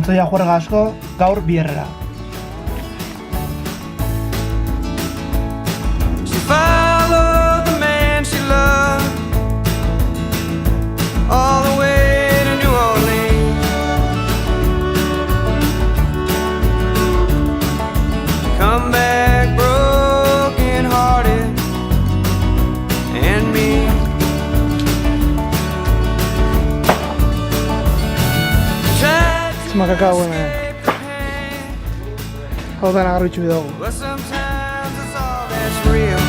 Antzoia juerga asko, gaur bierrera. She followed the man she loved all the way to New Orleans. Come back broken hearted and me. Makakau hemen. Hau da nagarritxu bidago. But sometimes it's all that's real.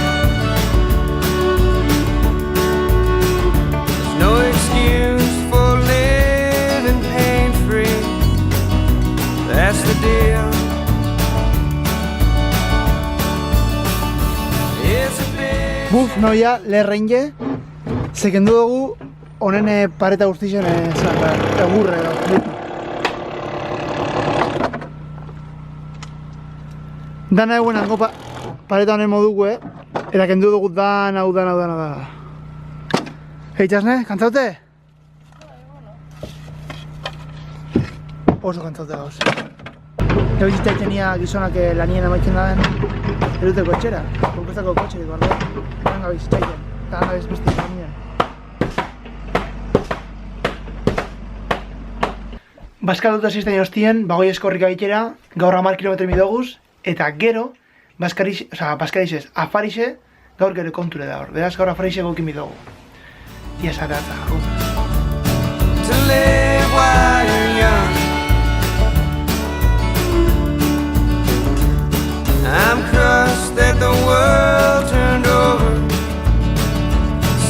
There's no excuse for living pain-free. That's the deal. It's a big... Buf, noia, lerreinge. Zekendu dugu, honen pareta guztixen egurre edo. Dana eguen hango pareta honen moduko, eta kendu dugu dana. Eitxasne, kantzaute? Oso kantzaute gauz. Ego izitzaitenia gizonak lanien amaitzen daben, eruteko etxera, konpestako kotxerik bardo. Ganga bizitzaiten, eta ganga bezbeste lanien. Baskatuta zizten hostien, bagoi eskorrika bitera, gaur 10 kilometro midoguz, eta gero, Baskarixez, Afarixe, gaur gero konture da hor. Beraz, gaur Afarixe gokin bidogu. Ia zaratza, To live while you're young. I'm crushed that the world turned over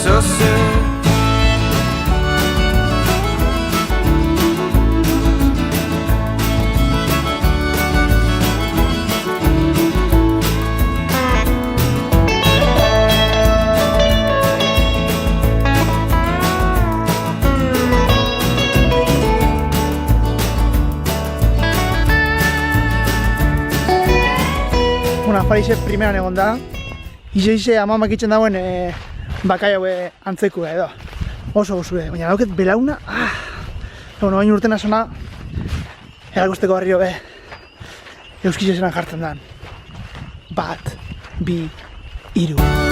so soon. Afarixe primeran egon da. Ize amamak itzen dauen bakai haue antzeku edo. Oso gozue, baina dauket belauna. Baina urtena zona erakusteko barrio be euskizesenan jartzen dan. 1, 2, 3